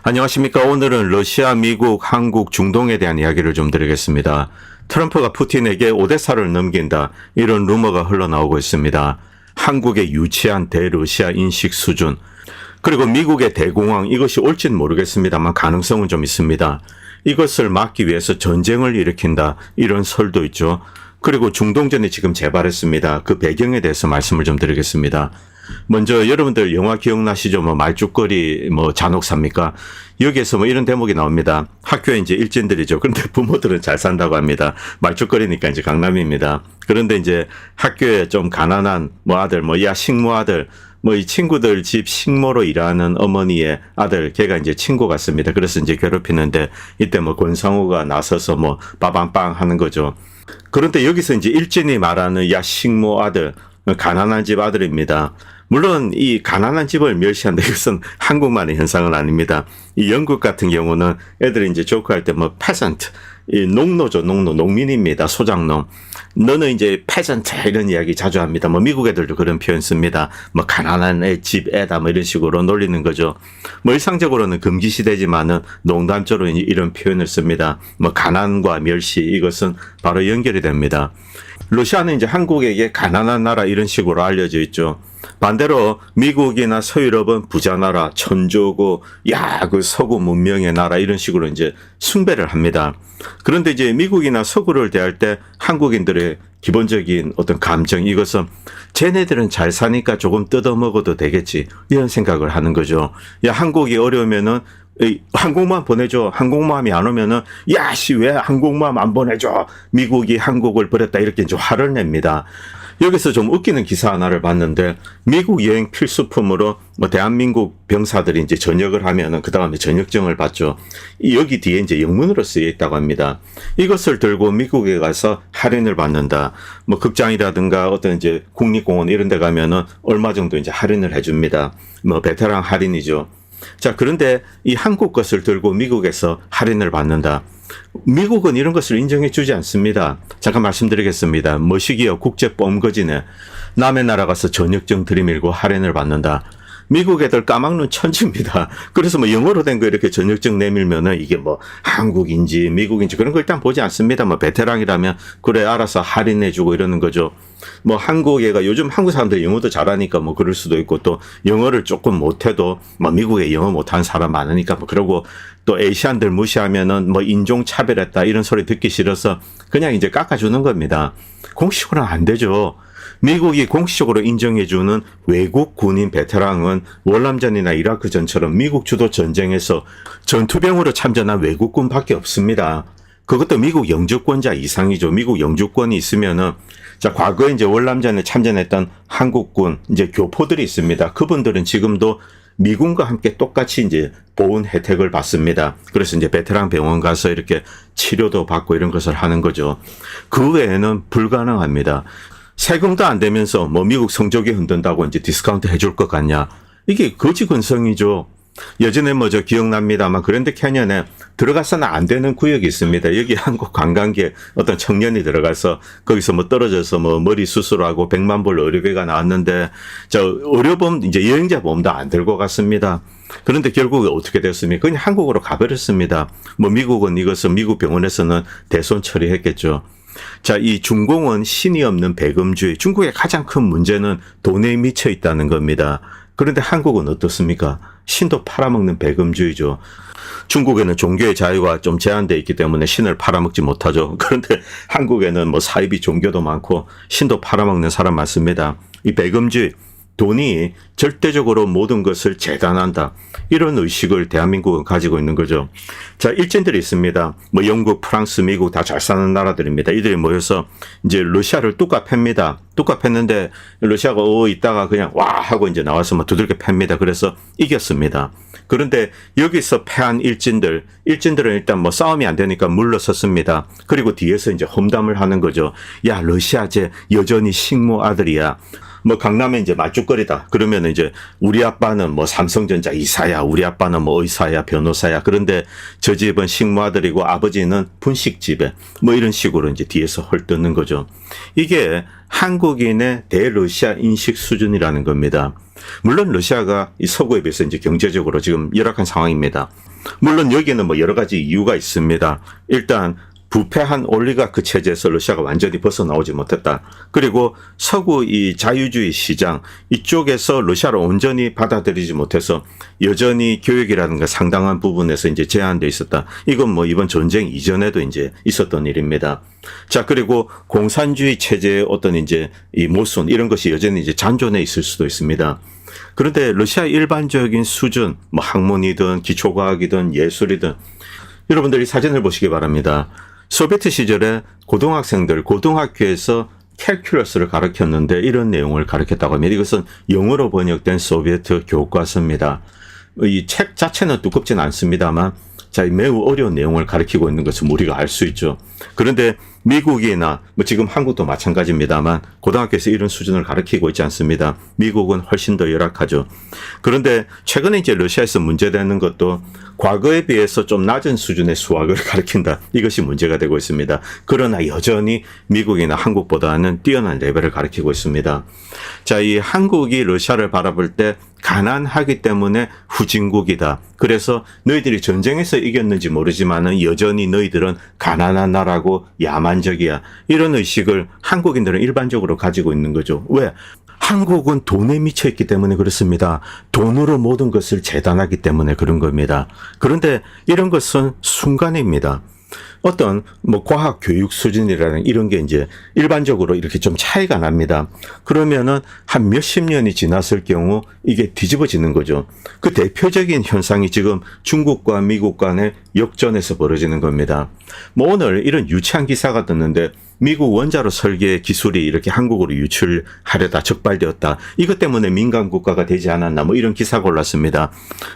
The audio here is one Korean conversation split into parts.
안녕하십니까. 오늘은 러시아, 미국, 한국, 중동에 대한 이야기를 좀 드리겠습니다. 트럼프가 푸틴에게 오데사를 넘긴다, 이런 루머가 흘러나오고 있습니다. 한국의 유치한 대러시아 인식 수준, 그리고 미국의 대공황, 이것이 올지는 모르겠습니다만 가능성은 좀 있습니다. 이것을 막기 위해서 전쟁을 일으킨다, 이런 설도 있죠. 그리고 중동전이 지금 재발했습니다. 그 배경에 대해서 말씀을 좀 드리겠습니다. 먼저 여러분들 영화 기억나시죠? 말죽거리 잔혹사입니까? 여기에서 이런 대목이 나옵니다. 학교에 이제 일진들이죠. 그런데 부모들은 잘 산다고 합니다. 말죽거리니까 이제 강남입니다. 그런데 이제 학교에 좀 가난한 아들, 식모 아들, 이 친구들 집 식모로 일하는 어머니의 아들, 걔가 이제 친구 같습니다. 그래서 이제 괴롭히는데 이때 권상우가 나서서 빠방빵 하는 거죠. 그런데 여기서 이제 일진이 말하는 식모 아들, 가난한 집 아들입니다. 물론 이 가난한 집을 멸시한다, 이것은 한국만의 현상은 아닙니다. 이 영국 같은 경우는 애들이 이제 조크할 때 peasant, 이 농노죠, 농민입니다. 소작농. 너는 이제 peasant, 이런 이야기 자주 합니다. 미국 애들도 그런 표현 씁니다. 가난한 집 애다, 이런 식으로 놀리는 거죠. 일상적으로는 금기 시대지만은 농담조로 이런 표현을 씁니다. 가난과 멸시, 이것은 바로 연결이 됩니다. 러시아는 이제 한국에게 가난한 나라, 이런 식으로 알려져 있죠. 반대로 미국이나 서유럽은 부자 나라, 천조고, 그 서구 문명의 나라, 이런 식으로 이제 숭배를 합니다. 그런데 이제 미국이나 서구를 대할 때 한국인들의 기본적인 어떤 감정, 이것은 쟤네들은 잘 사니까 조금 뜯어먹어도 되겠지, 이런 생각을 하는 거죠. 한국이 어려우면은 항공모함 보내줘. 항공모함이 안 오면은 왜 항공모함 안 보내줘. 미국이 한국을 버렸다, 이렇게 이제 화를 냅니다. 여기서 좀 웃기는 기사 하나를 봤는데, 미국 여행 필수품으로 대한민국 병사들이 이제 전역을 하면은 그 다음에 전역증을 받죠. 여기 뒤에 이제 영문으로 쓰여 있다고 합니다. 이것을 들고 미국에 가서 할인을 받는다. 극장이라든가 어떤 이제 국립공원 이런 데 가면은 얼마 정도 이제 할인을 해줍니다. 베테랑 할인이죠. 자, 그런데 이 한국 것을 들고 미국에서 할인을 받는다. 미국은 이런 것을 인정해 주지 않습니다. 잠깐 말씀드리겠습니다. 뭐시기요? 국제 뻥거지네. 남의 나라 가서 전역증 들이밀고 할인을 받는다. 미국 애들 까막눈 천지입니다. 그래서 영어로 된 거 이렇게 전역증 내밀면은 이게 한국인지 미국인지 그런 거 일단 보지 않습니다. 베테랑이라면 그래 알아서 할인해주고 이러는 거죠. 한국 애가 요즘 한국 사람들 영어도 잘하니까 그럴 수도 있고, 또 영어를 조금 못해도 미국에 영어 못하는 사람 많으니까 그러고, 또 에이시안들 무시하면은 인종 차별했다, 이런 소리 듣기 싫어서 그냥 이제 깎아주는 겁니다. 공식으로는 안 되죠. 미국이 공식적으로 인정해주는 외국 군인 베테랑은 월남전이나 이라크전처럼 미국 주도 전쟁에서 전투병으로 참전한 외국군밖에 없습니다. 그것도 미국 영주권자 이상이죠. 미국 영주권이 있으면은, 자, 과거에 이제 월남전에 참전했던 한국군 이제 교포들이 있습니다. 그분들은 지금도 미군과 함께 똑같이 이제 보훈 혜택을 받습니다. 그래서 이제 베테랑 병원 가서 이렇게 치료도 받고 이런 것을 하는 거죠. 그 외에는 불가능합니다. 세금도 안 되면서 미국 성적이 흔든다고 이제 디스카운트 해줄 것 같냐? 이게 거지근성이죠. 예전에 저 기억납니다만 그랜드 캐년에 들어가서는 안 되는 구역이 있습니다. 여기 한국 관광객 어떤 청년이 들어가서 거기서 떨어져서 머리 수술하고 100만 불 의료비가 나왔는데, 의료보험 이제 여행자 보험도 안 들고 갔습니다. 그런데 결국에 어떻게 됐습니까? 그냥 한국으로 가버렸습니다. 미국은 이것을 미국 병원에서는 대손 처리했겠죠. 자, 이 중공은 신이 없는 배금주의. 중국의 가장 큰 문제는 돈에 미쳐 있다는 겁니다. 그런데 한국은 어떻습니까? 신도 팔아먹는 배금주의죠. 중국에는 종교의 자유가 좀 제한되어 있기 때문에 신을 팔아먹지 못하죠. 그런데 한국에는 사이비 종교도 많고 신도 팔아먹는 사람 많습니다. 이 배금주의, 돈이 절대적으로 모든 것을 재단한다, 이런 의식을 대한민국은 가지고 있는 거죠. 자, 일진들이 있습니다. 영국, 프랑스, 미국 다 잘 사는 나라들입니다. 이들이 모여서 이제 러시아를 뚜까 팹니다. 뚜까 팼는데 러시아가 있다가 그냥 와 하고 이제 나와서 두들겨 팹니다. 그래서 이겼습니다. 그런데 여기서 패한 일진들은 일단 싸움이 안 되니까 물러섰습니다. 그리고 뒤에서 이제 험담을 하는 거죠. 야, 러시아 제 여전히 식모 아들이야. 뭐 강남에 이제 말죽거리다. 그러면 이제 우리 아빠는 뭐 삼성전자 이사야, 우리 아빠는 뭐 의사야, 변호사야. 그런데 저 집은 식모아들이고 아버지는 분식집에 뭐 이런 식으로 이제 뒤에서 헐뜯는 거죠. 이게 한국인의 대러시아 인식 수준이라는 겁니다. 물론 러시아가 이 서구에 비해서 이제 경제적으로 지금 열악한 상황입니다. 물론 여기는 뭐 여러 가지 이유가 있습니다. 일단 부패한 올리가크 체제에서 러시아가 완전히 벗어나오지 못했다. 그리고 서구 이 자유주의 시장 이쪽에서 러시아를 온전히 받아들이지 못해서 여전히 교육이라든가 상당한 부분에서 이제 제한돼 있었다. 이건 뭐 이번 전쟁 이전에도 이제 있었던 일입니다. 자, 그리고 공산주의 체제의 어떤 이제 이 모순 이런 것이 여전히 이제 잔존해 있을 수도 있습니다. 그런데 러시아 일반적인 수준, 뭐 학문이든 기초과학이든 예술이든 여러분들이 사진을 보시기 바랍니다. 소비에트 시절에 고등학생들 고등학교에서 캘큘러스를 가르쳤는데 이런 내용을 가르쳤다고 합니다. 이것은 영어로 번역된 소비에트 교과서입니다. 이 책 자체는 두껍지는 않습니다만 자, 매우 어려운 내용을 가르치고 있는 것을 우리가 알 수 있죠. 그런데 미국이나 뭐 지금 한국도 마찬가지입니다만 고등학교에서 이런 수준을 가르치고 있지 않습니다. 미국은 훨씬 더 열악하죠. 그런데 최근에 이제 러시아에서 문제되는 것도 과거에 비해서 좀 낮은 수준의 수학을 가르친다. 이것이 문제가 되고 있습니다. 그러나 여전히 미국이나 한국보다는 뛰어난 레벨을 가르치고 있습니다. 자, 이 한국이 러시아를 바라볼 때 가난하기 때문에 후진국이다. 그래서 너희들이 전쟁에서 이겼는지 모르지만은 여전히 너희들은 가난한 나라고 야만적이야. 이런 의식을 한국인들은 일반적으로 가지고 있는 거죠. 왜? 한국은 돈에 미쳐 있기 때문에 그렇습니다. 돈으로 모든 것을 재단하기 때문에 그런 겁니다. 그런데 이런 것은 순간입니다. 어떤 뭐 과학 교육 수준이라는 이런 게 이제 일반적으로 이렇게 좀 차이가 납니다. 그러면은 한 몇십 년이 지났을 경우 이게 뒤집어지는 거죠. 그 대표적인 현상이 지금 중국과 미국 간의 역전에서 벌어지는 겁니다. 뭐 오늘 이런 유치한 기사가 떴는데 미국 원자로 설계 기술이 이렇게 한국으로 유출하려다 적발되었다. 이것 때문에 민간 국가가 되지 않았나 뭐 이런 기사가 올랐습니다.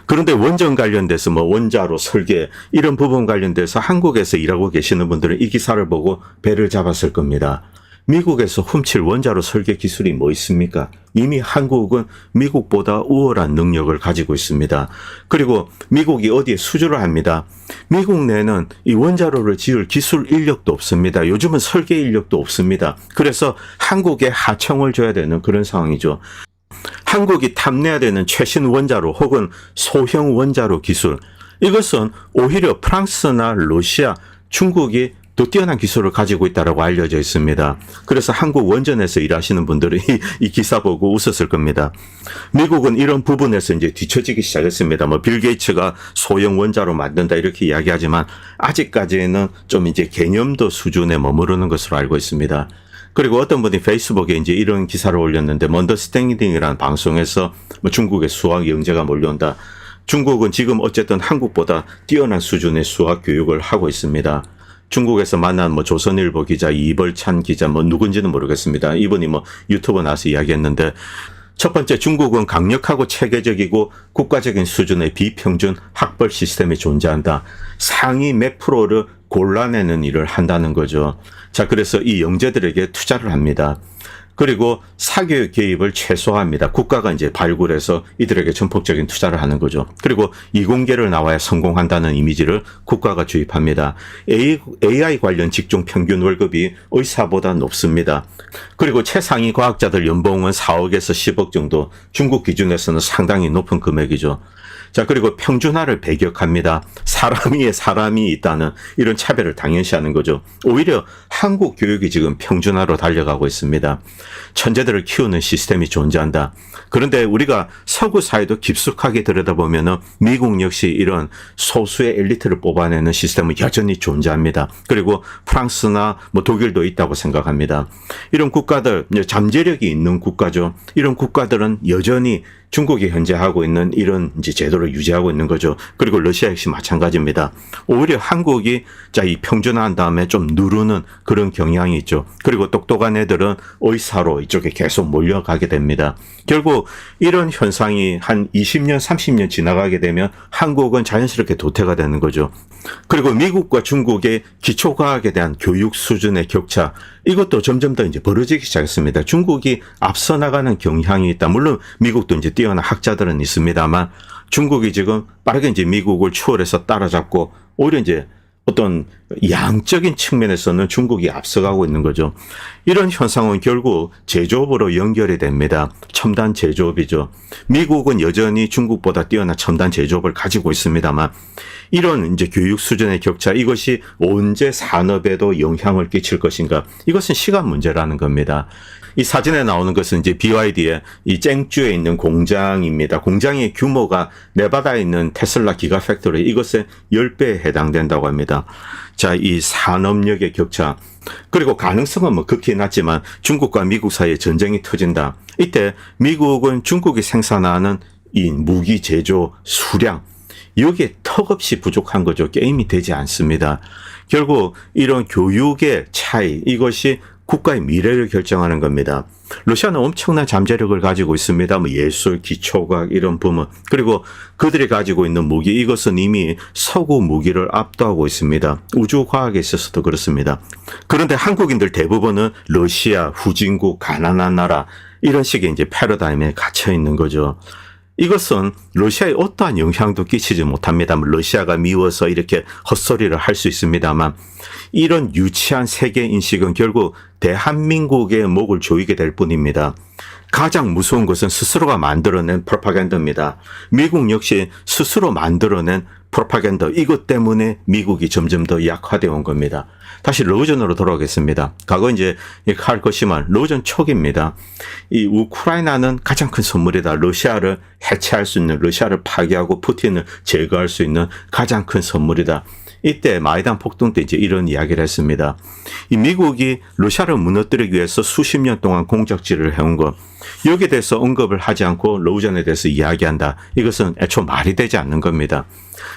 그런데 원전 관련돼서 뭐 원자로 설계 이런 부분 관련돼서 한국에서 일하고 계시는 분들은 이 기사를 보고 배를 잡았을 겁니다. 미국에서 훔칠 원자로 설계 기술이 뭐 있습니까? 이미 한국은 미국보다 우월한 능력을 가지고 있습니다. 그리고 미국이 어디에 수주를 합니다. 미국 내는 이 원자로를 지을 기술 인력도 없습니다. 요즘은 설계 인력도 없습니다. 그래서 한국에 하청을 줘야 되는 그런 상황이죠. 한국이 탐내야 되는 최신 원자로 혹은 소형 원자로 기술, 이것은 오히려 프랑스나 러시아, 중국이 더 뛰어난 기술을 가지고 있다고 알려져 있습니다. 그래서 한국 원전에서 일하시는 분들이 이 기사 보고 웃었을 겁니다. 미국은 이런 부분에서 이제 뒤처지기 시작했습니다. 뭐 빌 게이츠가 소형 원자로 만든다 이렇게 이야기하지만 아직까지는 좀 이제 개념도 수준에 머무르는 것으로 알고 있습니다. 그리고 어떤 분이 페이스북에 이제 이런 기사를 올렸는데 먼더스탠딩이라는 방송에서 뭐 중국의 수학 영재가 몰려온다. 중국은 지금 어쨌든 한국보다 뛰어난 수준의 수학 교육을 하고 있습니다. 중국에서 만난 뭐 조선일보 기자 이벌찬 기자 뭐 누군지는 모르겠습니다. 이분이 뭐 유튜브 나와서 이야기했는데 첫 번째 중국은 강력하고 체계적이고 국가적인 수준의 비평준 학벌 시스템이 존재한다. 상위 몇 프로를 골라내는 일을 한다는 거죠. 자, 그래서 이 영재들에게 투자를 합니다. 그리고 사교육 개입을 최소화합니다. 국가가 이제 발굴해서 이들에게 전폭적인 투자를 하는 거죠. 그리고 이공계를 나와야 성공한다는 이미지를 국가가 주입합니다. AI 관련 직종 평균 월급이 의사보다 높습니다. 그리고 최상위 과학자들 연봉은 4억에서 10억 정도, 중국 기준에서는 상당히 높은 금액이죠. 자, 그리고 평준화를 배격합니다. 사람 위에 사람이 있다는 이런 차별을 당연시하는 거죠. 오히려 한국 교육이 지금 평준화로 달려가고 있습니다. 천재들을 키우는 시스템이 존재한다. 그런데 우리가 서구 사회도 깊숙하게 들여다보면 미국 역시 이런 소수의 엘리트를 뽑아내는 시스템은 여전히 존재합니다. 그리고 프랑스나 뭐 독일도 있다고 생각합니다. 이런 국가들, 잠재력이 있는 국가죠. 이런 국가들은 여전히 중국이 현재 하고 있는 이런 이제 제도를 유지하고 있는 거죠. 그리고 러시아 역시 마찬가지입니다. 오히려 한국이 이 평준화한 다음에 좀 누르는 그런 경향이 있죠. 그리고 똑똑한 애들은 의사로 이쪽에 계속 몰려가게 됩니다. 결국 이런 현상이 한 20년, 30년 지나가게 되면 한국은 자연스럽게 도태가 되는 거죠. 그리고 미국과 중국의 기초과학에 대한 교육 수준의 격차, 이것도 점점 더 이제 벌어지기 시작했습니다. 중국이 앞서 나가는 경향이 있다. 물론 미국도 이제 뛰어난 학자들은 있습니다만 중국이 지금 빠르게 이제 미국을 추월해서 따라잡고 오히려 이제 어떤 양적인 측면에서는 중국이 앞서가고 있는 거죠. 이런 현상은 결국 제조업으로 연결이 됩니다. 첨단 제조업이죠. 미국은 여전히 중국보다 뛰어난 첨단 제조업을 가지고 있습니다만 이런 이제 교육 수준의 격차, 이것이 언제 산업에도 영향을 끼칠 것인가? 이것은 시간 문제라는 겁니다. 이 사진에 나오는 것은 이제 BYD의 이 쨍주에 있는 공장입니다. 공장의 규모가 네바다에 있는 테슬라 기가 팩토리, 이것의 10배에 해당된다고 합니다. 자, 이 산업력의 격차. 그리고 가능성은 뭐 극히 낮지만 중국과 미국 사이에 전쟁이 터진다. 이때 미국은 중국이 생산하는 이 무기 제조 수량, 여기에 턱없이 부족한 거죠. 게임이 되지 않습니다. 결국 이런 교육의 차이, 이것이 국가의 미래를 결정하는 겁니다. 러시아는 엄청난 잠재력을 가지고 있습니다. 뭐 예술, 기초과학 이런 부문, 그리고 그들이 가지고 있는 무기, 이것은 이미 서구 무기를 압도하고 있습니다. 우주과학에 있어서도 그렇습니다. 그런데 한국인들 대부분은 러시아, 후진국, 가난한 나라, 이런 식의 이제 패러다임에 갇혀 있는 거죠. 이것은 러시아에 어떠한 영향도 끼치지 못합니다. 러시아가 미워서 이렇게 헛소리를 할 수 있습니다만 이런 유치한 세계 인식은 결국 대한민국의 목을 조이게 될 뿐입니다. 가장 무서운 것은 스스로가 만들어낸 프로파간다입니다. 미국 역시 스스로 만들어낸 프로파간다, 이것 때문에 미국이 점점 더 약화되어 온 겁니다. 다시 러전으로 돌아오겠습니다. 과거 이제 할 것이면 러전 초기입니다. 이 우크라이나는 가장 큰 선물이다. 러시아를 해체할 수 있는, 러시아를 파괴하고 푸틴을 제거할 수 있는 가장 큰 선물이다. 이때 마이단 폭동 때 이제 이런 이야기를 했습니다. 이 미국이 러시아를 무너뜨리기 위해서 수십 년 동안 공작질을 해온 것, 여기에 대해서 언급을 하지 않고 러전에 대해서 이야기한다. 이것은 애초 말이 되지 않는 겁니다.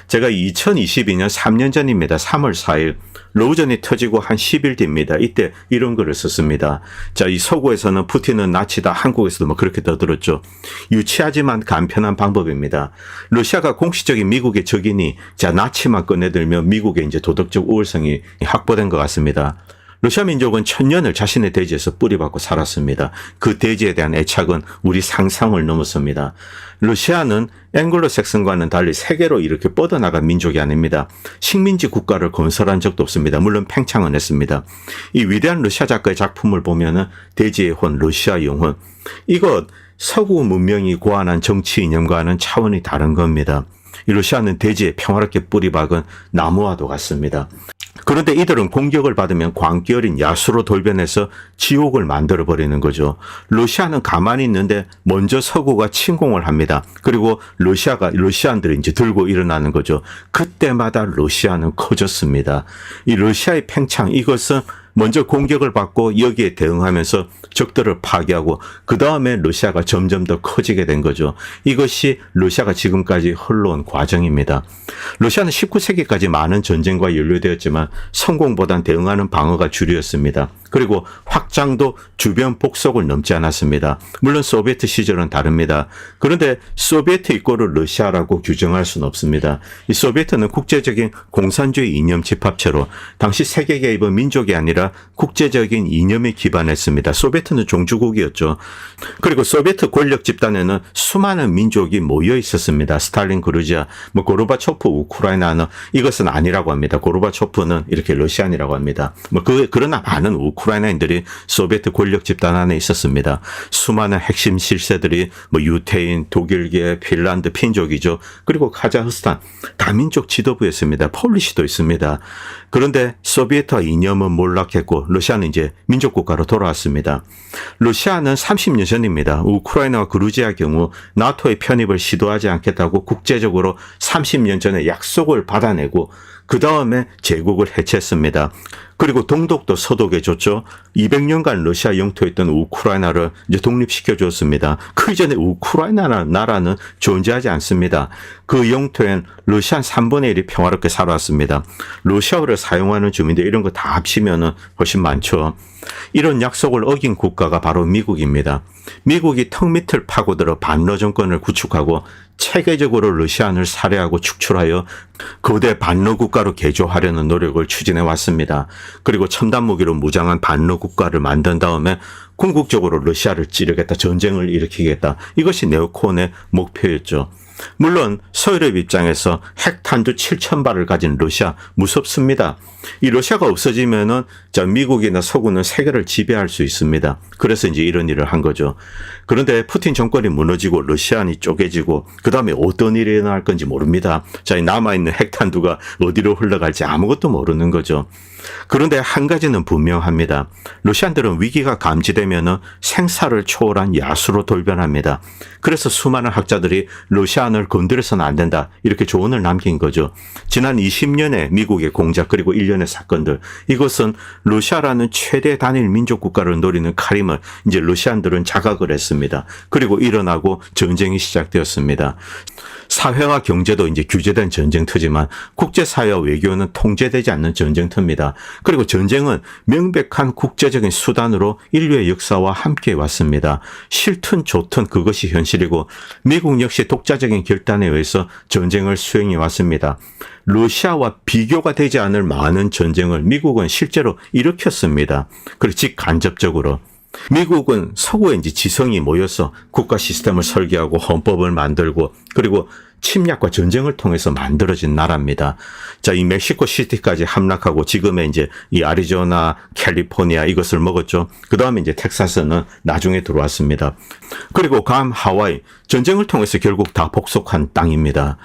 제가 2022년 3년 전입니다. 3월 4일 러전이 터지고 한 10일 뒤입니다. 이때 이런 글을 썼습니다. 자, 이 서구에서는 푸틴은 나치다. 한국에서도 뭐 그렇게 떠들었죠. 유치하지만 간편한 방법입니다. 러시아가 공식적인 미국의 적이니 자, 나치만 꺼내들면 미국의 이제 도덕적 우월성이 확보된 것 같습니다. 러시아 민족은 천년을 자신의 대지에서 뿌리박고 살았습니다. 그 대지에 대한 애착은 우리 상상을 넘었습니다. 러시아는 앵글로색슨과는 달리 세계로 이렇게 뻗어나간 민족이 아닙니다. 식민지 국가를 건설한 적도 없습니다. 물론 팽창은 했습니다. 이 위대한 러시아 작가의 작품을 보면은 대지의 혼, 러시아 영혼, 이것 서구 문명이 고안한 정치 이념과는 차원이 다른 겁니다. 이 러시아는 대지에 평화롭게 뿌리박은 나무와도 같습니다. 그런데 이들은 공격을 받으면 광기 어린 야수로 돌변해서 지옥을 만들어버리는 거죠. 러시아는 가만히 있는데 먼저 서구가 침공을 합니다. 그리고 러시아인들이 이제 들고 일어나는 거죠. 그때마다 러시아는 커졌습니다. 이 러시아의 팽창, 이것은 먼저 공격을 받고 여기에 대응하면서 적들을 파괴하고 그 다음에 러시아가 점점 더 커지게 된 거죠. 이것이 러시아가 지금까지 흘러온 과정입니다. 러시아는 19세기까지 많은 전쟁과 연루되었지만 성공보단 대응하는 방어가 주류였습니다. 그리고 확장도 주변 복속을 넘지 않았습니다. 물론 소비에트 시절은 다릅니다. 그런데 소비에트 이꼬르 러시아라고 규정할 수는 없습니다. 이 소비에트는 국제적인 공산주의 이념 집합체로 당시 세계 개입은 민족이 아니라 국제적인 이념에 기반했습니다. 소비에트는 종주국이었죠. 그리고 소비에트 권력 집단에는 수많은 민족이 모여 있었습니다. 스탈린, 그루지아, 고르바초프, 우크라이나는 이것은 아니라고 합니다. 고르바초프는 이렇게 러시안이라고 합니다. 그러나 많은 우크라이나인들이 소비에트 권력 집단 안에 있었습니다. 수많은 핵심 실세들이 유태인, 독일계, 핀란드, 핀족이죠. 그리고 카자흐스탄, 다민족 지도부였습니다. 폴리시도 있습니다. 그런데 소비에트와 이념은 몰락했고 러시아는 이제 민족국가로 돌아왔습니다. 러시아는 30년 전입니다. 우크라이나와 그루지아 경우 나토의 편입을 시도하지 않겠다고 국제적으로 30년 전에 약속을 받아내고 그 다음에 제국을 해체했습니다. 그리고 동독도 서독에 줬죠. 200년간 러시아 영토에 있던 우크라이나를 이제 독립시켜 줬습니다. 그 이전에 우크라이나라는 나라는 존재하지 않습니다. 그 영토엔 러시아 3분의 1이 평화롭게 살아왔습니다. 러시아어를 사용하는 주민들 이런 거 다 합치면은 훨씬 많죠. 이런 약속을 어긴 국가가 바로 미국입니다. 미국이 턱 밑을 파고들어 반러 정권을 구축하고 체계적으로 러시아를 살해하고 축출하여 거대 반러 국가로 개조하려는 노력을 추진해 왔습니다. 그리고 첨단 무기로 무장한 반러 국가를 만든 다음에 궁극적으로 러시아를 찌르겠다, 전쟁을 일으키겠다. 이것이 네오콘의 목표였죠. 물론 서유럽 입장에서 핵탄두 7,000발을 가진 러시아 무섭습니다. 이 러시아가 없어지면은 미국이나 서구는 세계를 지배할 수 있습니다. 그래서 이제 이런 일을 한 거죠. 그런데 푸틴 정권이 무너지고 러시아는 쪼개지고 그다음에 어떤 일이 일어날 건지 모릅니다. 이 남아있는 핵탄두가 어디로 흘러갈지 아무것도 모르는 거죠. 그런데 한 가지는 분명합니다. 러시아인들은 위기가 감지되면은 생사를 초월한 야수로 돌변합니다. 그래서 수많은 학자들이 러시아를 건드려서는 안 된다, 이렇게 조언을 남긴 거죠. 지난 20년의 미국의 공작 그리고 일련의 사건들, 이것은 러시아라는 최대 단일 민족 국가를 노리는 카림을 이제 러시아인들은 자각을 했습니다. 그리고 일어나고 전쟁이 시작되었습니다. 사회와 경제도 이제 규제된 전쟁터지만 국제사회와 외교는 통제되지 않는 전쟁터입니다. 그리고 전쟁은 명백한 국제적인 수단으로 인류의 역사와 함께 왔습니다. 싫든 좋든 그것이 현실이고 미국 역시 독자적인 결단에 의해서 전쟁을 수행해 왔습니다. 러시아와 비교가 되지 않을 많은 전쟁을 미국은 실제로 일으켰습니다. 그리고 직간접적으로. 미국은 서구에 이제 지성이 모여서 국가 시스템을 설계하고 헌법을 만들고 그리고 침략과 전쟁을 통해서 만들어진 나라입니다. 이 멕시코 시티까지 함락하고 지금의 이제 이 아리조나, 캘리포니아 이것을 먹었죠. 그 다음에 이제 텍사스는 나중에 들어왔습니다. 그리고 괌, 하와이, 전쟁을 통해서 결국 다 복속한 땅입니다.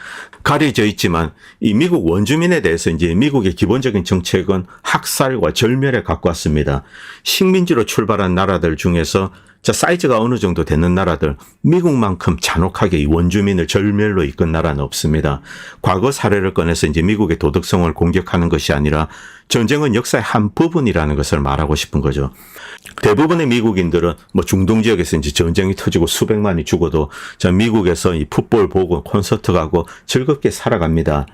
가려져 있지만 이 미국 원주민에 대해서 이제 미국의 기본적인 정책은 학살과 절멸에 가까웠습니다. 식민지로 출발한 나라들 중에서 사이즈가 어느 정도 되는 나라들, 미국만큼 잔혹하게 이 원주민을 절멸로 이끈 나라는 없습니다. 과거 사례를 꺼내서 이제 미국의 도덕성을 공격하는 것이 아니라 전쟁은 역사의 한 부분이라는 것을 말하고 싶은 거죠. 대부분의 미국인들은 중동 지역에서 이제 전쟁이 터지고 수백만이 죽어도 미국에서 이 풋볼 보고 콘서트 가고 즐겁게 살아갑니다.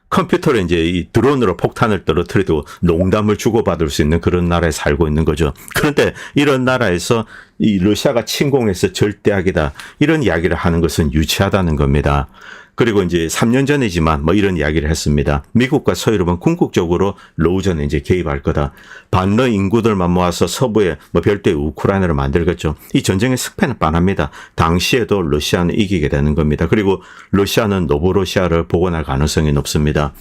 컴퓨터로 이제 이 드론으로 폭탄을 떨어뜨려도 농담을 주고받을 수 있는 그런 나라에 살고 있는 거죠. 그런데 이런 나라에서 이 러시아가 침공해서 절대악이다, 이런 이야기를 하는 것은 유치하다는 겁니다. 그리고 이제 3년 전이지만 이런 이야기를 했습니다. 미국과 서유럽은 궁극적으로 러우전에 이제 개입할 거다. 반러 인구들만 모아서 서부에 별도의 우크라이나를 만들겠죠. 이 전쟁의 승패는 뻔합니다. 당시에도 러시아는 이기게 되는 겁니다. 그리고 러시아는 노브러시아를 복원할 가능성이 높습니다.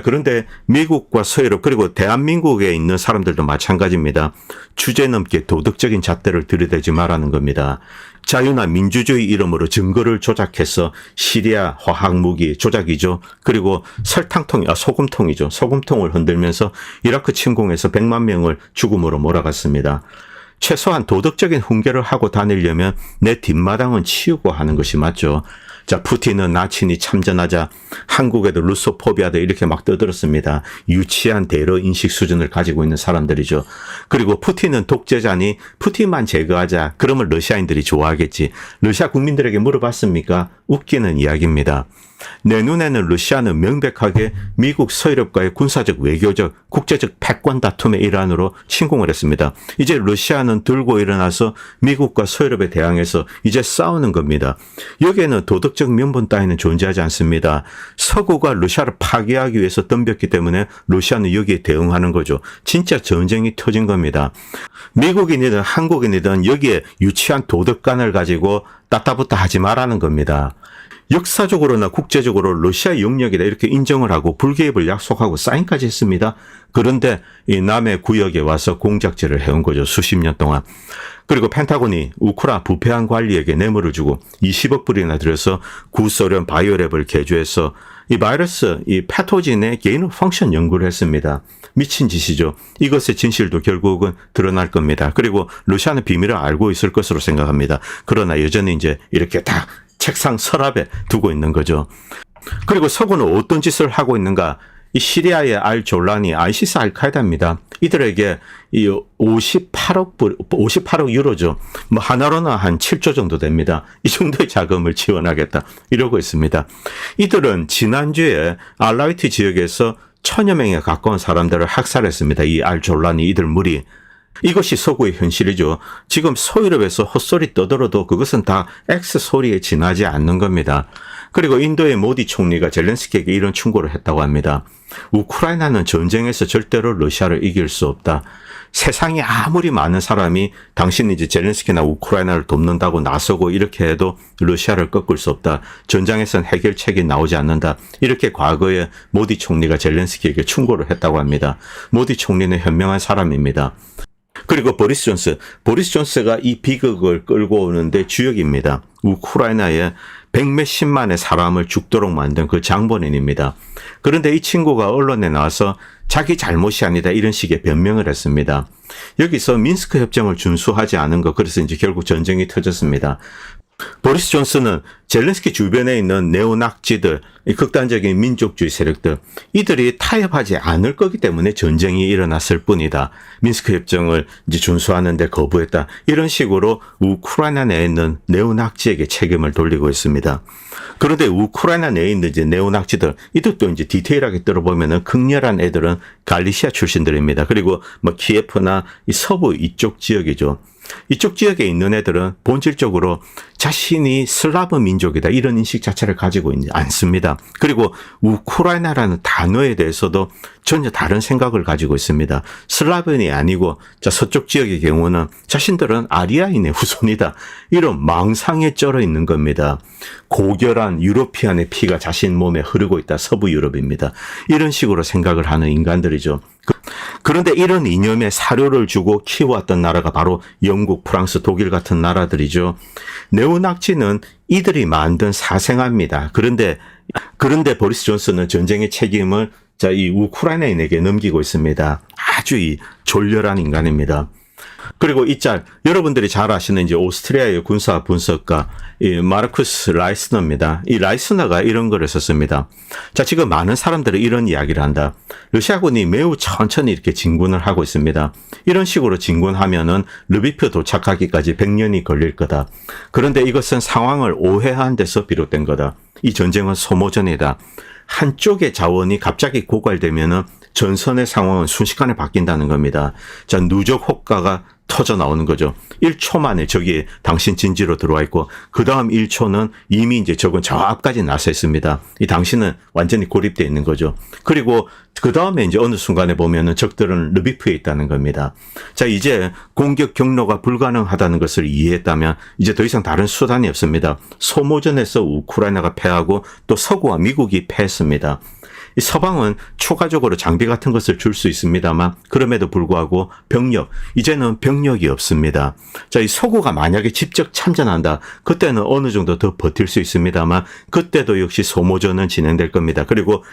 그런데 미국과 서유럽 그리고 대한민국에 있는 사람들도 마찬가지입니다. 주제넘게 도덕적인 잣대를 들이대지 말라는 겁니다. 자유나 민주주의 이름으로 증거를 조작해서 시리아 화학무기 조작이죠. 그리고 소금통이죠. 소금통을 흔들면서 이라크 침공해서 100만 명을 죽음으로 몰아갔습니다. 최소한 도덕적인 훈계를 하고 다니려면 내 뒷마당은 치우고 하는 것이 맞죠. 푸틴은 나치니 참전하자, 한국에도 루소포비아도 이렇게 막 떠들었습니다. 유치한 대러 인식 수준을 가지고 있는 사람들이죠. 그리고 푸틴은 독재자니 푸틴만 제거하자, 그러면 러시아인들이 좋아하겠지. 러시아 국민들에게 물어봤습니까? 웃기는 이야기입니다. 내 눈에는 러시아는 명백하게 미국 서유럽과의 군사적, 외교적, 국제적 패권 다툼의 일환으로 침공을 했습니다. 이제 러시아는 들고 일어나서 미국과 서유럽에 대항해서 이제 싸우는 겁니다. 여기에는 도덕적 면본 따위는 존재하지 않습니다. 서구가 러시아를 파괴하기 위해서 덤볐기 때문에 러시아는 여기에 대응하는 거죠. 진짜 전쟁이 터진 겁니다. 미국인이든 한국인이든 여기에 유치한 도덕관을 가지고 따따붙다 하지 말라는 겁니다. 역사적으로나 국제적으로 러시아 영역이다 이렇게 인정을 하고 불개입을 약속하고 사인까지 했습니다. 그런데 이 남의 구역에 와서 공작질을 해온 거죠. 수십 년 동안. 그리고 펜타곤이 우크라 부패한 관리에게 뇌물을 주고 20억 불이나 들여서 구소련 바이오랩을 개조해서 이 바이러스, 이 패토진의 게인 펑션 연구를 했습니다. 미친 짓이죠. 이것의 진실도 결국은 드러날 겁니다. 그리고 러시아는 비밀을 알고 있을 것으로 생각합니다. 그러나 여전히 이제 이렇게 책상 서랍에 두고 있는 거죠. 그리고 서구는 어떤 짓을 하고 있는가? 이 시리아의 알졸라니, 아이시스 알카에다입니다. 이들에게 이 58억 유로죠. 뭐 하나로는 한 7조 정도 됩니다. 이 정도의 자금을 지원하겠다 이러고 있습니다. 이들은 지난주에 알라위티 지역에서 1000여 명에 가까운 사람들을 학살했습니다. 이 알졸라니 이들 무리. 이것이 서구의 현실이죠. 지금 소유럽에서 헛소리 떠들어도 그것은 다 X 소리에 지나지 않는 겁니다. 그리고 인도의 모디 총리가 젤렌스키에게 이런 충고를 했다고 합니다. 우크라이나는 전쟁에서 절대로 러시아를 이길 수 없다. 세상에 아무리 많은 사람이 당신이 이제 젤렌스키나 우크라이나를 돕는다고 나서고 이렇게 해도 러시아를 꺾을 수 없다. 전장에선 해결책이 나오지 않는다. 이렇게 과거에 모디 총리가 젤렌스키에게 충고를 했다고 합니다. 모디 총리는 현명한 사람입니다. 그리고 보리스 존스가 이 비극을 끌고 오는데 주역입니다. 우크라이나에 백몇십만의 사람을 죽도록 만든 그 장본인입니다. 그런데 이 친구가 언론에 나와서 자기 잘못이 아니다 이런 식의 변명을 했습니다. 여기서 민스크 협정을 준수하지 않은 것, 그래서 이제 결국 전쟁이 터졌습니다. 보리스 존슨은 젤렌스키 주변에 있는 네오낙지들, 극단적인 민족주의 세력들, 이들이 타협하지 않을 거기 때문에 전쟁이 일어났을 뿐이다. 민스크 협정을 이제 준수하는데 거부했다. 이런 식으로 우크라이나 내에 있는 네오낙지에게 책임을 돌리고 있습니다. 그런데 우크라이나 내에 있는 이제 네오낙지들, 이들도 이제 디테일하게 들어보면은 극렬한 애들은 갈리시아 출신들입니다. 그리고 뭐 키예프나 이 서부 이쪽 지역이죠. 이쪽 지역에 있는 애들은 본질적으로 자신이 슬라브 민족이다 이런 인식 자체를 가지고 있지 않습니다. 그리고 우크라이나라는 단어에 대해서도 전혀 다른 생각을 가지고 있습니다. 슬라브인이 아니고 서쪽 지역의 경우는 자신들은 아리아인의 후손이다 이런 망상에 쩔어 있는 겁니다. 고결한 유로피안의 피가 자신 몸에 흐르고 있다. 서부 유럽입니다. 이런 식으로 생각을 하는 인간들이죠. 그런데 이런 이념에 사료를 주고 키워왔던 나라가 바로 영국, 프랑스, 독일 같은 나라들이죠. 네오낙지는 이들이 만든 사생아입니다. 그런데 보리스 존슨은 전쟁의 책임을 이 우크라이나인에게 넘기고 있습니다. 아주 이 졸렬한 인간입니다. 그리고 이 짤, 여러분들이 잘 아시는 이제 오스트리아의 군사 분석가 이 마르쿠스 라이스너입니다. 이 라이스너가 이런 글을 썼습니다. 자, 지금 많은 사람들이 이런 이야기를 한다. 러시아군이 매우 천천히 이렇게 진군을 하고 있습니다. 이런 식으로 진군하면은 르비프 도착하기까지 100년이 걸릴 거다. 그런데 이것은 상황을 오해한 데서 비롯된 거다. 이 전쟁은 소모전이다. 한쪽의 자원이 갑자기 고갈되면은 전선의 상황은 순식간에 바뀐다는 겁니다. 자, 누적 효과가 터져 나오는 거죠. 1초 만에 저기 당신 진지로 들어와 있고, 그 다음 1초는 이미 이제 적은 저 앞까지 나서 있습니다. 이 당신은 완전히 고립되어 있는 거죠. 그리고 그 다음에 이제 어느 순간에 보면은 적들은 르비프에 있다는 겁니다. 자, 이제 공격 경로가 불가능하다는 것을 이해했다면 이제 더 이상 다른 수단이 없습니다. 소모전에서 우크라이나가 패하고 또 서구와 미국이 패했습니다. 이 서방은 추가적으로 장비 같은 것을 줄 수 있습니다만 그럼에도 불구하고 이제는 병력이 없습니다. 자, 이 서구가 만약에 직접 참전한다. 그때는 어느 정도 더 버틸 수 있습니다만 그때도 역시 소모전은 진행될 겁니다. 그리고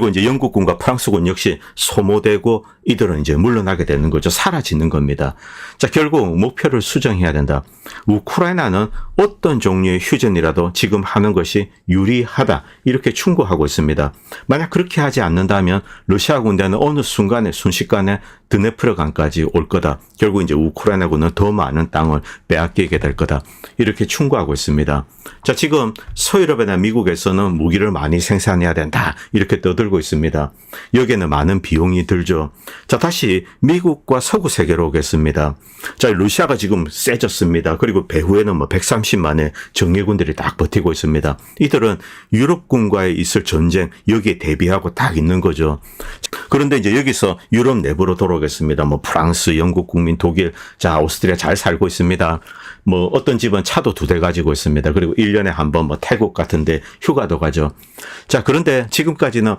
이제 영국군과 프랑스군 역시 소모되고 이들은 이제 물러나게 되는 거죠. 사라지는 겁니다. 자, 결국 목표를 수정해야 된다. 우크라이나는 어떤 종류의 휴전이라도 지금 하는 것이 유리하다. 이렇게 충고하고 있습니다. 만약 그렇게 하지 않는다면 러시아 군대는 어느 순간에 순식간에 드네프르강까지 올 거다. 결국 이제 우크라이나군은 더 많은 땅을 빼앗기게 될 거다. 이렇게 충고하고 있습니다. 자, 지금 서유럽이나 미국에서는 무기를 많이 생산해야 된다. 이렇게 떠들고 있습니다. 여기에는 많은 비용이 들죠. 자, 다시 미국과 서구 세계로 오겠습니다. 자, 러시아가 지금 세졌습니다. 그리고 배후에는 130만의 정예군들이 딱 버티고 있습니다. 이들은 유럽군과의 있을 전쟁 여기에 대비하고 딱 있는 거죠. 그런데 이제 여기서 유럽 내부로 돌아오겠습니다. 프랑스, 영국 국민, 독일, 자, 오스트리아 잘 살고 있습니다. 어떤 집은 차도 2대 가지고 있습니다. 그리고 1년에 한 번 태국 같은데 휴가도 가죠. 자, 그런데 지금까지는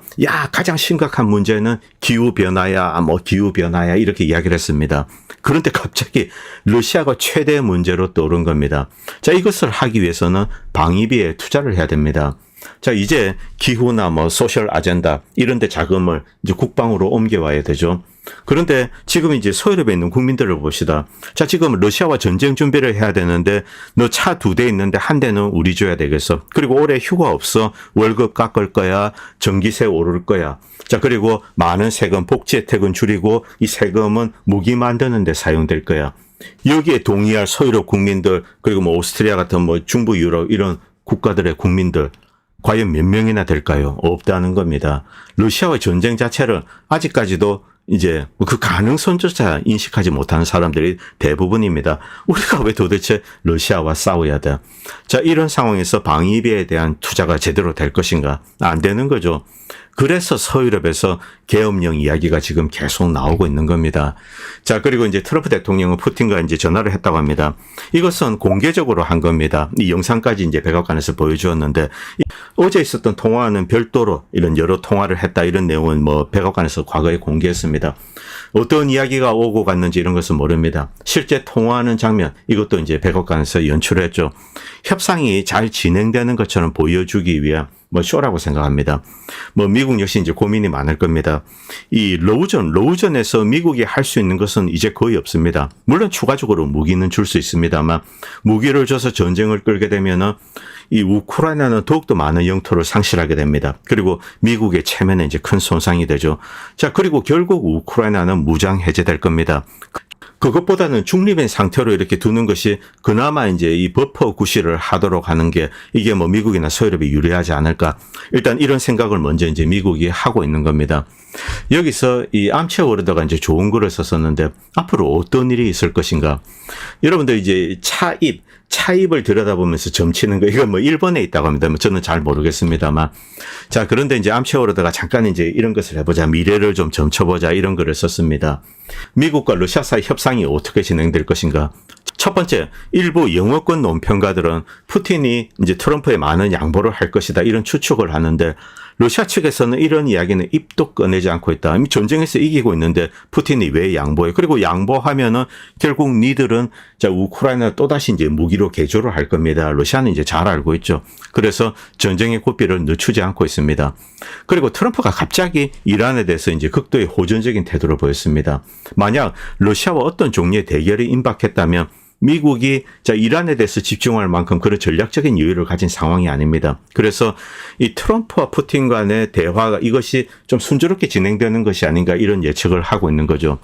가장 심각한 문제는 기후변화야, 기후변화야 이렇게 이야기를 했습니다. 그런데 갑자기 러시아가 최대 문제로 떠오른 겁니다. 자, 이것을 하기 위해서는 방위비에 투자를 해야 됩니다. 자, 이제 기후나 뭐 소셜 아젠다 이런 데 자금을 이제 국방으로 옮겨와야 되죠. 그런데 지금 이제 서유럽에 있는 국민들을 봅시다. 자, 지금 러시아와 전쟁 준비를 해야 되는데 너 차 2대 있는데 한 대는 우리 줘야 되겠어. 그리고 올해 휴가 없어. 월급 깎을 거야. 전기세 오를 거야. 자, 그리고 많은 세금, 복지 혜택은 줄이고 이 세금은 무기 만드는 데 사용될 거야. 여기에 동의할 서유럽 국민들, 그리고 뭐 오스트리아 같은 뭐 중부 유럽 이런 국가들의 국민들 과연 몇 명이나 될까요? 없다는 겁니다. 러시아와의 전쟁 자체를 아직까지도 이제 그 가능성조차 인식하지 못하는 사람들이 대부분입니다. 우리가 왜 도대체 러시아와 싸워야 돼? 자, 이런 상황에서 방위비에 대한 투자가 제대로 될 것인가? 안 되는 거죠. 그래서 서유럽에서 계엄령 이야기가 지금 계속 나오고 있는 겁니다. 자, 그리고 이제 트럼프 대통령은 푸틴과 이제 전화를 했다고 합니다. 이것은 공개적으로 한 겁니다. 이 영상까지 이제 백악관에서 보여주었는데 어제 있었던 통화는 별도로 이런 여러 통화를 했다 이런 내용은 뭐 백악관에서 과거에 공개했습니다. 어떤 이야기가 오고 갔는지 이런 것은 모릅니다. 실제 통화하는 장면 이것도 이제 백악관에서 연출을 했죠. 협상이 잘 진행되는 것처럼 보여주기 위한 뭐 쇼라고 생각합니다. 뭐 미국 역시 이제 고민이 많을 겁니다. 이 로우전에서 미국이 할 수 있는 것은 이제 거의 없습니다. 물론 추가적으로 무기는 줄 수 있습니다만 무기를 줘서 전쟁을 끌게 되면은 이 우크라이나는 더욱더 많은 영토를 상실하게 됩니다. 그리고 미국의 체면에 이제 큰 손상이 되죠. 자, 그리고 결국 우크라이나는 무장 해제될 겁니다. 그것보다는 중립인 상태로 이렇게 두는 것이 그나마 이제 이 버퍼 구실을 하도록 하는 게 이게 뭐 미국이나 서유럽이 유리하지 않을까. 일단 이런 생각을 먼저 이제 미국이 하고 있는 겁니다. 여기서 이 암체 워르드가 이제 좋은 글을 썼었는데 앞으로 어떤 일이 있을 것인가. 여러분들 이제 차입을 들여다보면서 점치는 거, 이건 뭐 일본에 있다고 합니다. 저는 잘 모르겠습니다만. 자, 그런데 이제 암체워르드가 잠깐 이제 이런 것을 해보자. 미래를 좀 점쳐보자. 이런 글을 썼습니다. 미국과 러시아 사이 협상이 어떻게 진행될 것인가. 첫 번째, 일부 영어권 논평가들은 푸틴이 이제 트럼프에 많은 양보를 할 것이다. 이런 추측을 하는데 러시아 측에서는 이런 이야기는 입도 꺼내지 않고 있다. 이미 전쟁에서 이기고 있는데 푸틴이 왜 양보해? 그리고 양보하면은 결국 니들은 자, 우크라이나 또다시 이제 무기로 개조를 할 겁니다. 러시아는 이제 잘 알고 있죠. 그래서 전쟁의 고비를 늦추지 않고 있습니다. 그리고 트럼프가 갑자기 이란에 대해서 이제 극도의 호전적인 태도를 보였습니다. 만약 러시아와 어떤 종류의 대결이 임박했다면 미국이 자 이란에 대해서 집중할 만큼 그런 전략적인 여유를 가진 상황이 아닙니다. 그래서 이 트럼프와 푸틴 간의 대화가 이것이 좀 순조롭게 진행되는 것이 아닌가 이런 예측을 하고 있는 거죠.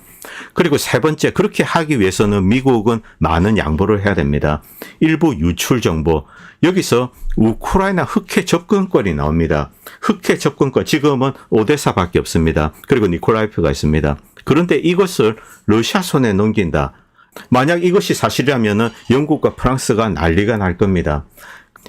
그리고 세 번째, 그렇게 하기 위해서는 미국은 많은 양보를 해야 됩니다. 일부 유출 정보, 여기서 우크라이나 흑해 접근권이 나옵니다. 흑해 접근권, 지금은 오데사밖에 없습니다. 그리고 니콜라이프가 있습니다. 그런데 이것을 러시아 손에 넘긴다. 만약 이것이 사실이라면 영국과 프랑스가 난리가 날 겁니다.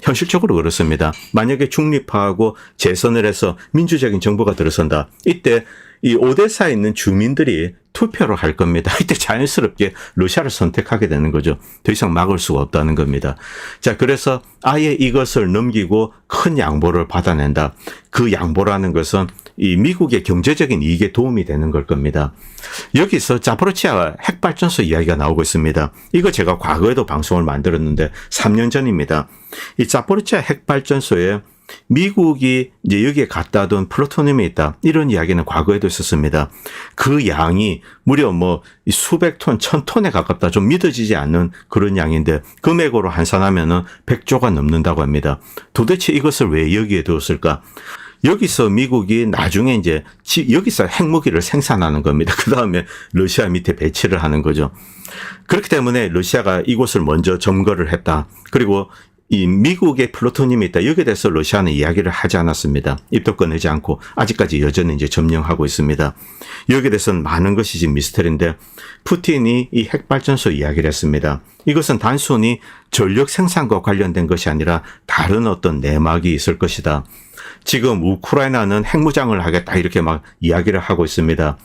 현실적으로 그렇습니다. 만약에 중립화하고 재선을 해서 민주적인 정부가 들어선다. 이때 이 오데사에 있는 주민들이 투표를 할 겁니다. 이때 자연스럽게 러시아를 선택하게 되는 거죠. 더 이상 막을 수가 없다는 겁니다. 자, 그래서 아예 이것을 넘기고 큰 양보를 받아낸다. 그 양보라는 것은 이 미국의 경제적인 이익에 도움이 되는 걸 겁니다. 여기서 자포로치아 핵발전소 이야기가 나오고 있습니다. 이거 제가 과거에도 방송을 만들었는데 3년 전입니다. 이 자포로치아 핵발전소에 미국이 이제 여기에 갖다 둔 플루토늄이 있다. 이런 이야기는 과거에도 있었습니다. 그 양이 무려 뭐 수백 톤, 1000톤에 가깝다. 좀 믿어지지 않는 그런 양인데 금액으로 환산하면은 100조가 넘는다고 합니다. 도대체 이것을 왜 여기에 두었을까? 여기서 미국이 나중에 이제 여기서 핵무기를 생산하는 겁니다. 그 다음에 러시아 밑에 배치를 하는 거죠. 그렇기 때문에 러시아가 이곳을 먼저 점거를 했다. 그리고 이 미국의 플루토늄이 있다. 여기에 대해서 러시아는 이야기를 하지 않았습니다. 입도 꺼내지 않고 아직까지 여전히 이제 점령하고 있습니다. 여기에 대해서는 많은 것이 지금 미스터리인데 푸틴이 이 핵발전소 이야기를 했습니다. 이것은 단순히 전력 생산과 관련된 것이 아니라 다른 어떤 내막이 있을 것이다. 지금 우크라이나는 핵무장을 하겠다 이렇게 막 이야기를 하고 있습니다.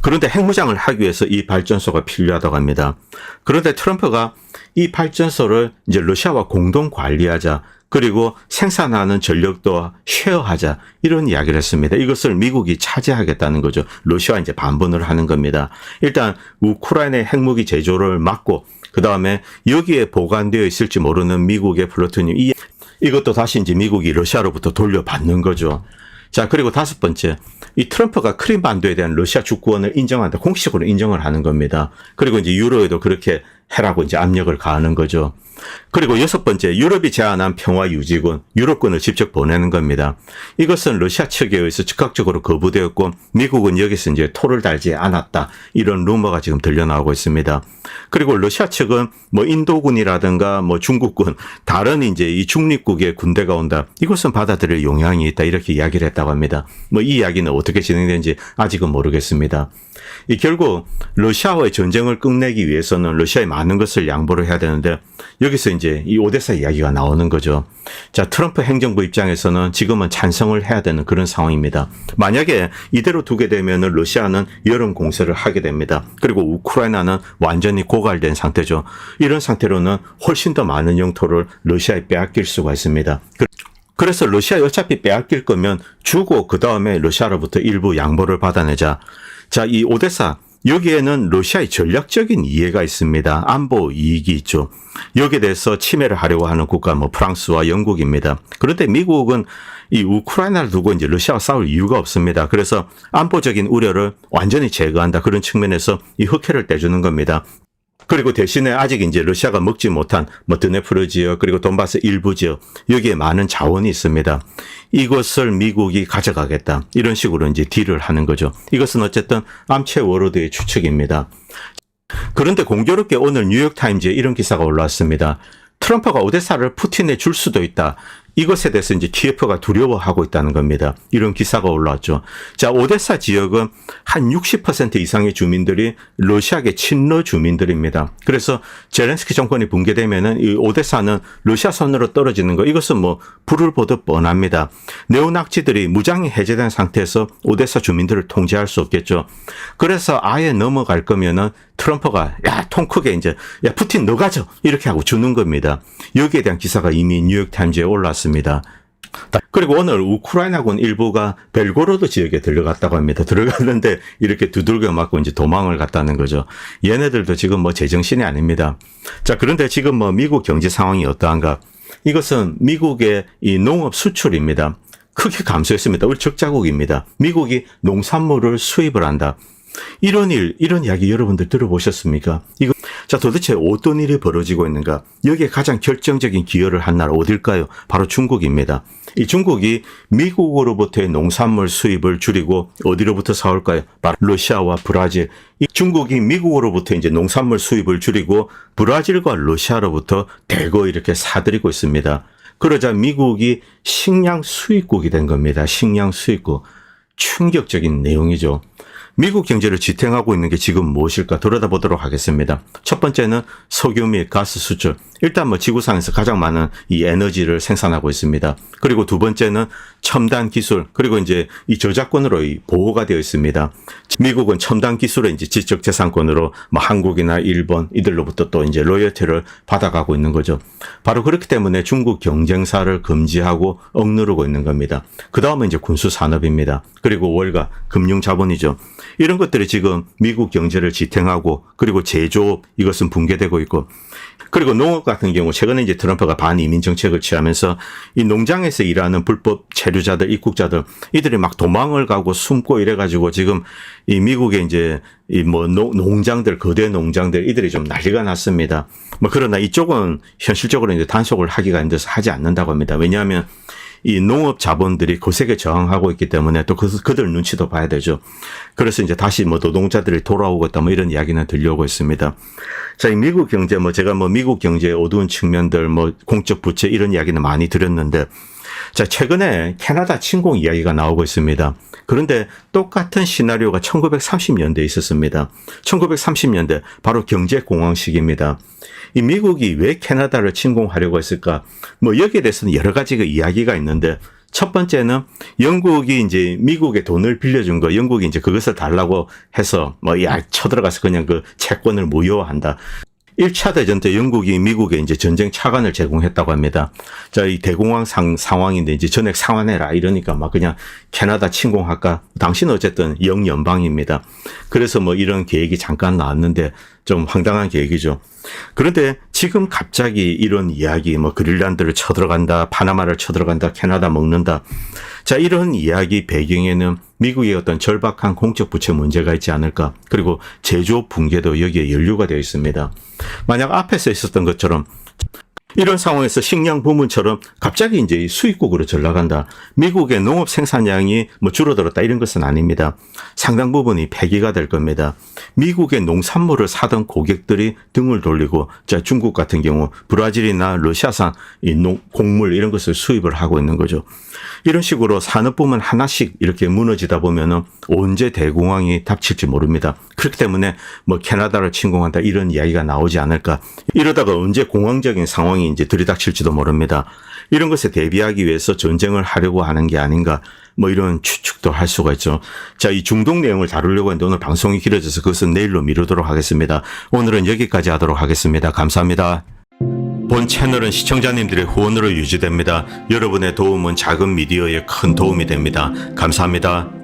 그런데 핵무장을 하기 위해서 이 발전소가 필요하다고 합니다. 그런데 트럼프가 이 발전소를 이제 러시아와 공동 관리하자. 그리고 생산하는 전력도 쉐어하자. 이런 이야기를 했습니다. 이것을 미국이 차지하겠다는 거죠. 러시아와 이제 반분을 하는 겁니다. 일단 우크라이나의 핵무기 제조를 막고 그다음에 여기에 보관되어 있을지 모르는 미국의 플루토늄 이것도 다시 이제 미국이 러시아로부터 돌려받는 거죠. 자, 그리고 다섯 번째, 이 트럼프가 크림반도에 대한 러시아 주권을 인정한다. 공식적으로 인정을 하는 겁니다. 그리고 이제 유로에도 그렇게 해라고 이제 압력을 가하는 거죠. 그리고 여섯 번째, 유럽이 제안한 평화유지군, 유럽군을 직접 보내는 겁니다. 이것은 러시아 측에 의해서 즉각적으로 거부되었고, 미국은 여기서 이제 토를 달지 않았다. 이런 루머가 지금 들려나오고 있습니다. 그리고 러시아 측은 뭐 인도군이라든가 뭐 중국군, 다른 이제 이 중립국의 군대가 온다. 이것은 받아들일 용량이 있다. 이렇게 이야기를 했다고 합니다. 뭐 이 이야기는 어떻게 진행되는지 아직은 모르겠습니다. 이 결국 러시아와의 전쟁을 끝내기 위해서는 러시아에 많은 것을 양보를 해야 되는데 여기서 이제 이 오데사 이야기가 나오는 거죠. 자, 트럼프 행정부 입장에서는 지금은 찬성을 해야 되는 그런 상황입니다. 만약에 이대로 두게 되면 러시아는 여름 공세를 하게 됩니다. 그리고 우크라이나는 완전히 고갈된 상태죠. 이런 상태로는 훨씬 더 많은 영토를 러시아에 빼앗길 수가 있습니다. 그래서 러시아에 어차피 빼앗길 거면 주고 그 다음에 러시아로부터 일부 양보를 받아내자. 자, 이 오데사, 여기에는 러시아의 전략적인 이해가 있습니다. 안보 이익이 있죠. 여기에 대해서 침해를 하려고 하는 국가 뭐 프랑스와 영국입니다. 그런데 미국은 이 우크라이나를 두고 이제 러시아와 싸울 이유가 없습니다. 그래서 안보적인 우려를 완전히 제거한다. 그런 측면에서 이 흑해를 떼주는 겁니다. 그리고 대신에 아직 이제 러시아가 먹지 못한 뭐 드네프르 지역 그리고 돈바스 일부 지역 여기에 많은 자원이 있습니다. 이것을 미국이 가져가겠다. 이런 식으로 이제 딜을 하는 거죠. 이것은 어쨌든 암체 워로드의 추측입니다. 그런데 공교롭게 오늘 뉴욕타임즈에 이런 기사가 올라왔습니다. 트럼프가 오데사를 푸틴에 줄 수도 있다. 이것에 대해서 이제 키예프가 두려워하고 있다는 겁니다. 이런 기사가 올라왔죠. 자, 오데사 지역은 한 60% 이상의 주민들이 러시아계 친러 주민들입니다. 그래서 제렌스키 정권이 붕괴되면은 이 오데사는 러시아 손으로 떨어지는 거 이것은 뭐 불을 보듯 뻔합니다. 네오낙지들이 무장이 해제된 상태에서 오데사 주민들을 통제할 수 없겠죠. 그래서 아예 넘어갈 거면은 트럼프가 야, 통 크게 이제 야, 푸틴 너 가져 이렇게 하고 주는 겁니다. 여기에 대한 기사가 이미 뉴욕타임즈에 올랐습니다. 그리고 오늘 우크라이나군 일부가 벨고로드 지역에 들어갔다고 합니다. 들어갔는데 이렇게 두들겨 맞고 이제 도망을 갔다는 거죠. 얘네들도 지금 뭐 제정신이 아닙니다. 자, 그런데 지금 뭐 미국 경제 상황이 어떠한가? 이것은 미국의 이 농업 수출입니다. 크게 감소했습니다. 우리 적자국입니다. 미국이 농산물을 수입을 한다. 이런 이야기 여러분들 들어보셨습니까? 자, 도대체 어떤 일이 벌어지고 있는가? 여기에 가장 결정적인 기여를 한 나라 어딜까요? 바로 중국입니다. 이 중국이 미국으로부터의 농산물 수입을 줄이고 어디로부터 사올까요? 바로 러시아와 브라질. 이 중국이 미국으로부터 이제 농산물 수입을 줄이고 브라질과 러시아로부터 대거 이렇게 사들이고 있습니다. 그러자 미국이 식량 수입국이 된 겁니다. 식량 수입국. 충격적인 내용이죠. 미국 경제를 지탱하고 있는 게 지금 무엇일까 들여다보도록 하겠습니다. 첫 번째는 석유 및 가스 수출. 일단 뭐 지구상에서 가장 많은 이 에너지를 생산하고 있습니다. 그리고 두 번째는 첨단 기술. 그리고 이제 이 저작권으로 보호가 되어 있습니다. 미국은 첨단 기술의 이제 지적재산권으로 뭐 한국이나 일본 이들로부터 또 이제 로열티를 받아가고 있는 거죠. 바로 그렇기 때문에 중국 경쟁사를 금지하고 억누르고 있는 겁니다. 그 다음은 이제 군수 산업입니다. 그리고 월가, 금융 자본이죠. 이런 것들이 지금 미국 경제를 지탱하고 그리고 제조업 이것은 붕괴되고 있고 그리고 농업 같은 경우 최근에 이제 트럼프가 반이민 정책을 취하면서 이 농장에서 일하는 불법 체류자들, 입국자들 이들이 막 도망을 가고 숨고 이래가지고 지금 이 미국의 이제 이 뭐 농장들, 거대 농장들 이들이 좀 난리가 났습니다. 뭐 그러나 이쪽은 현실적으로 이제 단속을 하기가 힘들어서 하지 않는다고 합니다. 왜냐하면 이 농업 자본들이 거세게 저항하고 있기 때문에 또 그들 눈치도 봐야 되죠. 그래서 이제 다시 뭐 노동자들이 돌아오고 있다 뭐 이런 이야기는 들려오고 있습니다. 자, 이 미국 경제 뭐 제가 뭐 미국 경제의 어두운 측면들 뭐 공적 부채 이런 이야기는 많이 드렸는데 자, 최근에 캐나다 침공 이야기가 나오고 있습니다. 그런데 똑같은 시나리오가 1930년대에 있었습니다. 1930년대 바로 경제공황 시기입니다. 이 미국이 왜 캐나다를 침공하려고 했을까? 뭐 여기에 대해서는 여러 가지 이야기가 있는데 첫 번째는 영국이 이제 미국에 돈을 빌려준 거, 영국이 이제 그것을 달라고 해서 뭐 쳐들어가서 그냥 그 채권을 무효화한다. 1차 대전 때 영국이 미국에 이제 전쟁 차관을 제공했다고 합니다. 자, 이 대공황 상황인데 이제 전액 상환해라 이러니까 막 그냥 캐나다 침공할까? 당시는 어쨌든 영연방입니다. 그래서 뭐 이런 계획이 잠깐 나왔는데 좀 황당한 계획이죠. 그런데 지금 갑자기 이런 이야기, 뭐 그린란드를 쳐들어간다, 파나마를 쳐들어간다, 캐나다 먹는다. 자, 이런 이야기 배경에는 미국의 어떤 절박한 공적 부채 문제가 있지 않을까. 그리고 제조업 붕괴도 여기에 연루가 되어 있습니다. 만약 앞에서 있었던 것처럼 이런 상황에서 식량 부문처럼 갑자기 이제 수입국으로 전락한다. 미국의 농업 생산량이 뭐 줄어들었다 이런 것은 아닙니다. 상당 부분이 폐기가 될 겁니다. 미국의 농산물을 사던 고객들이 등을 돌리고 자 중국 같은 경우 브라질이나 러시아산 이 곡물 이런 것을 수입을 하고 있는 거죠. 이런 식으로 산업부문 하나씩 이렇게 무너지다 보면은 언제 대공황이 닥칠지 모릅니다. 그렇기 때문에 뭐 캐나다를 침공한다 이런 이야기가 나오지 않을까. 이러다가 언제 공황적인 상황이 이제 들이닥칠지도 모릅니다. 이런 것에 대비하기 위해서 전쟁을 하려고 하는 게 아닌가. 뭐 이런 추측도 할 수가 있죠. 자, 이 중동 내용을 다루려고 했는데 오늘 방송이 길어져서 그것은 내일로 미루도록 하겠습니다. 오늘은 여기까지 하도록 하겠습니다. 감사합니다. 본 채널은 시청자님들의 후원으로 유지됩니다. 여러분의 도움은 작은 미디어에 큰 도움이 됩니다. 감사합니다.